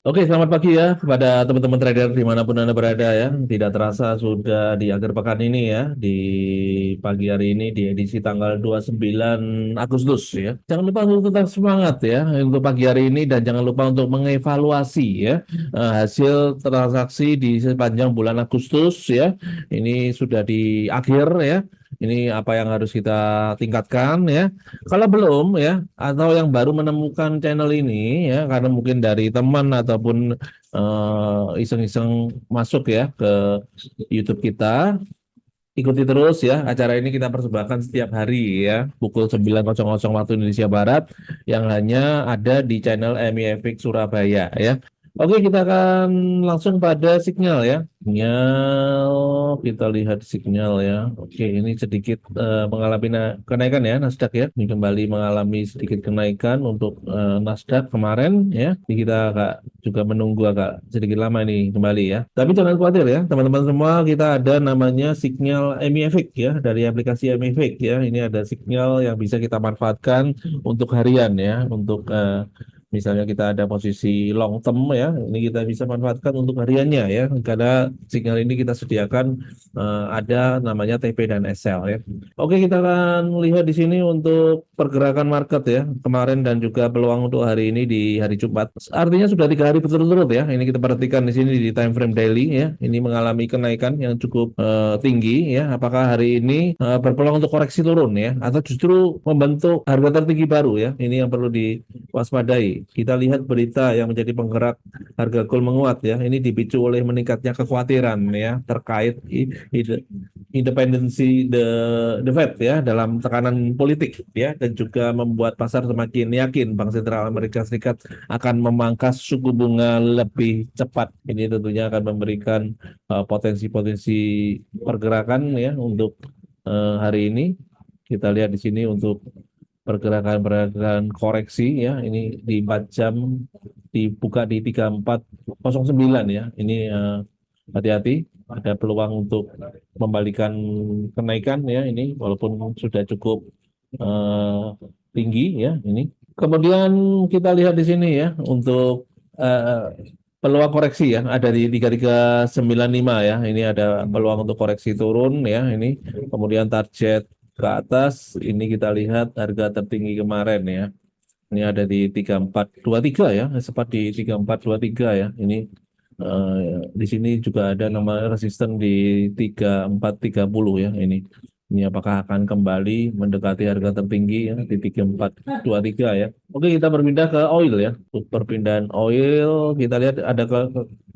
Oke, selamat pagi ya kepada teman-teman trader dimanapun Anda berada ya. Tidak terasa sudah di akhir pekan ini ya, di pagi hari ini di edisi tanggal 29 Agustus ya. Jangan lupa untuk tetap semangat ya untuk pagi hari ini dan jangan lupa untuk mengevaluasi ya hasil transaksi di sepanjang bulan Agustus ya. Ini sudah di akhir ya. Ini apa yang harus kita tingkatkan ya. Kalau belum ya, atau yang baru menemukan channel ini ya, karena mungkin dari teman ataupun iseng-iseng masuk ya ke YouTube kita, ikuti terus ya. Acara ini kita persembahkan setiap hari ya, pukul 9.00 waktu Indonesia Barat, yang hanya ada di channel MIFX Surabaya ya. Oke, kita akan langsung pada sinyal ya. Sinyal, kita lihat sinyal ya. Oke, ini sedikit mengalami kenaikan ya Nasdaq ya. Ini kembali mengalami sedikit kenaikan untuk Nasdaq kemarin ya. Ini kita agak juga menunggu agak sedikit lama ini kembali ya. Tapi jangan khawatir ya, teman-teman semua, kita ada namanya sinyal MIFX ya dari aplikasi MIFX ya. Ini ada sinyal yang bisa kita manfaatkan untuk harian ya, untuk misalnya kita ada posisi long term ya, ini kita bisa manfaatkan untuk hariannya ya, karena sinyal ini kita sediakan ada namanya TP dan SL ya. Oke, kita akan lihat di sini untuk pergerakan market ya kemarin dan juga peluang untuk hari ini di hari Jumat. Artinya sudah 3 hari berturut-turut ya. Ini kita perhatikan di sini di time frame daily ya. Ini mengalami kenaikan yang cukup tinggi ya. Apakah hari ini berpeluang untuk koreksi turun ya, atau justru membentuk harga tertinggi baru ya? Ini yang perlu diwaspadai. Kita lihat berita yang menjadi penggerak harga gold menguat ya. Ini dipicu oleh meningkatnya kekhawatiran ya terkait independensi the Fed ya dalam tekanan politik ya, dan juga membuat pasar semakin yakin Bank Sentral Amerika Serikat akan memangkas suku bunga lebih cepat. Ini tentunya akan memberikan potensi-potensi pergerakan ya untuk hari ini. Kita lihat di sini untuk pergerakan koreksi ya, ini di 4 jam dibuka di 3409 ya. Ini hati-hati, ada peluang untuk membalikan kenaikan ya ini, walaupun sudah cukup eh, tinggi ya ini. Kemudian kita lihat di sini ya untuk peluang koreksi ya ada di 3395 ya. Ini ada peluang untuk koreksi turun ya ini. Kemudian target ke atas ini kita lihat harga tertinggi kemarin ya. Ini ada di 3423 ya, sempat di 3423 ya. Ini di sini juga ada nama resisten di 3430 ya ini. Ini apakah akan kembali mendekati harga tertinggi ya di 3423 ya. Oke, kita berpindah ke oil ya. Untuk perpindahan oil kita lihat ada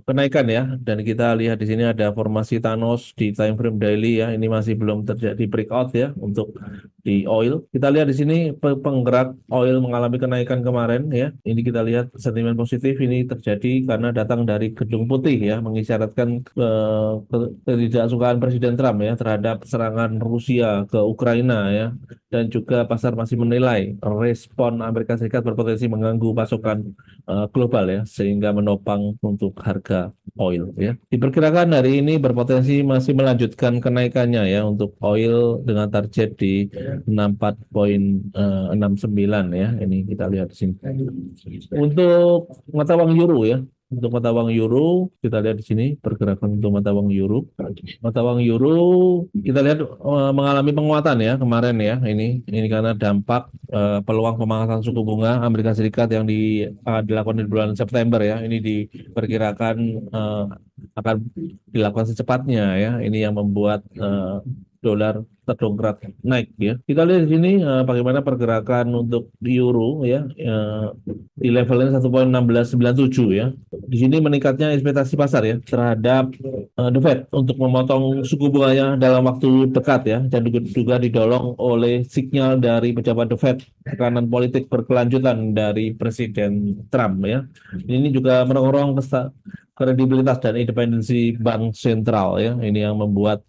kenaikan ya, dan kita lihat di sini ada formasi Thanos di time frame daily ya. Ini masih belum terjadi breakout ya untuk di oil. Kita lihat di sini penggerak oil mengalami kenaikan kemarin ya. Ini kita lihat sentimen positif ini terjadi karena datang dari Gedung Putih ya, mengisyaratkan ketidaksukaan Presiden Trump ya terhadap serangan Rusia ke Ukraina ya, dan juga pasar masih menilai respon Amerika Serikat berpotensi mengganggu pasokan global ya, sehingga menopang untuk harga oil ya. Diperkirakan hari ini berpotensi masih melanjutkan kenaikannya ya untuk oil dengan target di 64,69 ya. Ini kita lihat di sini. Untuk mata uang euro ya. Untuk mata uang euro, kita lihat di sini pergerakan untuk mata uang euro. Mata uang euro kita lihat mengalami penguatan ya kemarin ya. Ini karena dampak peluang pemangkasan suku bunga Amerika Serikat yang dilakukan di bulan September ya. Ini diperkirakan akan dilakukan secepatnya ya. Ini yang membuat dolar terdongkrak naik ya. Kita lihat di sini bagaimana pergerakan untuk euro ya, di levelnya 1,1697 ya. Di sini meningkatnya ekspektasi pasar ya terhadap The Fed untuk memotong suku bunganya dalam waktu dekat ya, dan juga didorong oleh sinyal dari pejabat The Fed, tekanan politik berkelanjutan dari Presiden Trump ya. Ini juga mendorong kredibilitas dan independensi bank sentral ya. Ini yang membuat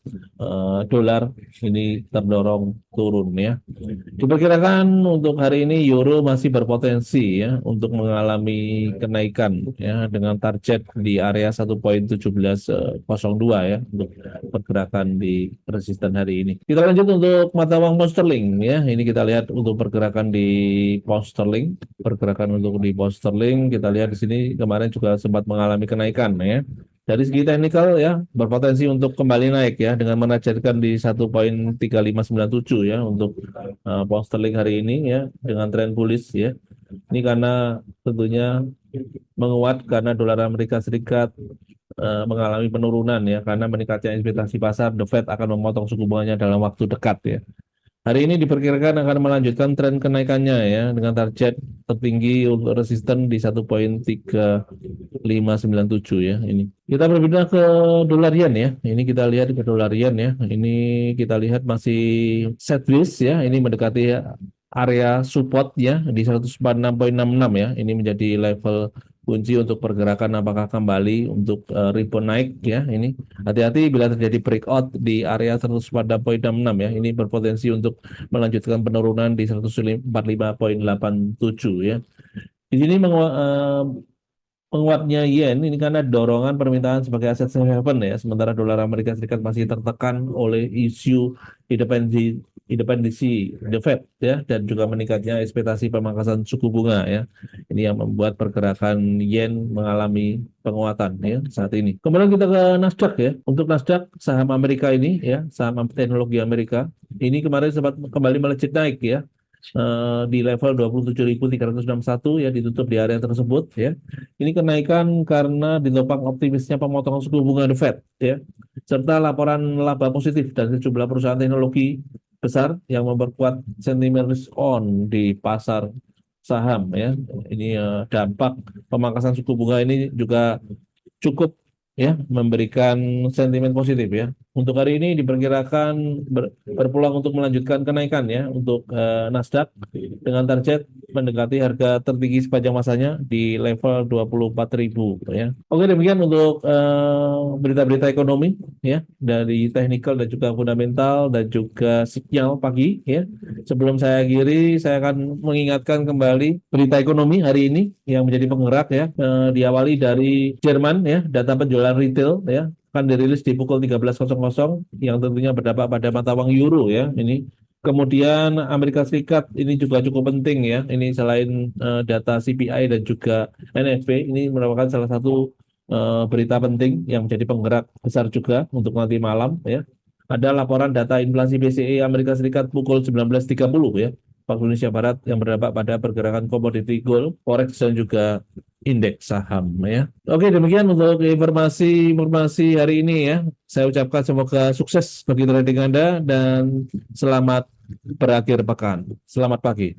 dolar ini terdorong turun ya. Diperkirakan untuk hari ini euro masih berpotensi ya untuk mengalami kenaikan ya dengan target di area 1.1702 ya untuk pergerakan di resisten hari ini. Kita lanjut untuk mata uang pound sterling ya. Ini kita lihat untuk pergerakan di pound sterling. Pergerakan untuk di pound sterling kita lihat di sini kemarin juga sempat mengalami kenaikan ya. Dari segi teknikal ya berpotensi untuk kembali naik ya dengan menargetkan di 1.3597 ya untuk pound sterling hari ini ya dengan tren bullish ya. Ini karena tentunya menguat karena dolar Amerika Serikat mengalami penurunan ya karena meningkatnya ekspektasi pasar The Fed akan memotong suku bunganya dalam waktu dekat ya. Hari ini diperkirakan akan melanjutkan tren kenaikannya ya dengan target tertinggi untuk resisten di 1.3597 ya ini. Kita berpindah ke dolar yen ya. Ini kita lihat ke dolar yen ya. Ini kita lihat masih sideways ya. Ini mendekati area support ya di 146,66 ya. Ini menjadi level kunci untuk pergerakan apakah kembali untuk rebound naik ya ini. Hati-hati bila terjadi breakout di area 146,66 ya. Ini berpotensi untuk melanjutkan penurunan di 145,87 ya. Di sini menguatnya yen ini karena dorongan permintaan sebagai aset safe haven ya, sementara dolar Amerika Serikat masih tertekan oleh isu independensi The Fed ya dan juga meningkatnya ekspektasi pemangkasan suku bunga ya. Ini yang membuat pergerakan yen mengalami penguatan ya saat ini. Kemudian kita ke Nasdaq ya. Untuk Nasdaq saham Amerika ini ya, saham teknologi Amerika ini kemarin sempat kembali melejit naik ya di level 27.361 ya ditutup di area tersebut ya. Ini kenaikan karena ditopang optimisnya pemotongan suku bunga The Fed ya, serta laporan laba positif dari sejumlah perusahaan teknologi besar yang memperkuat sentimen risk on di pasar saham ya. Ini dampak pemangkasan suku bunga ini juga cukup ya memberikan sentimen positif ya. Untuk hari ini diperkirakan berpeluang untuk melanjutkan kenaikan ya untuk Nasdaq dengan target mendekati harga tertinggi sepanjang masanya di level 24.000 ya. Oke demikian untuk berita-berita ekonomi ya dari teknikal dan juga fundamental dan juga sinyal pagi ya. Sebelum saya akhiri, saya akan mengingatkan kembali berita ekonomi hari ini yang menjadi penggerak ya, diawali dari Jerman ya, data penjualan retail ya, akan dirilis di pukul 13.00 yang tentunya berdampak pada mata uang euro ya ini. Kemudian Amerika Serikat ini juga cukup penting ya. Ini selain data CPI dan juga NFP ini merupakan salah satu berita penting yang menjadi penggerak besar juga untuk nanti malam ya. Ada laporan data inflasi BCE Amerika Serikat pukul 19.30 ya, waktu Indonesia Barat yang berdampak pada pergerakan komoditi gold, forex dan juga indeks saham ya. Oke, demikian untuk informasi hari ini ya. Saya ucapkan semoga sukses bagi trading Anda dan selamat berakhir pekan. Selamat pagi.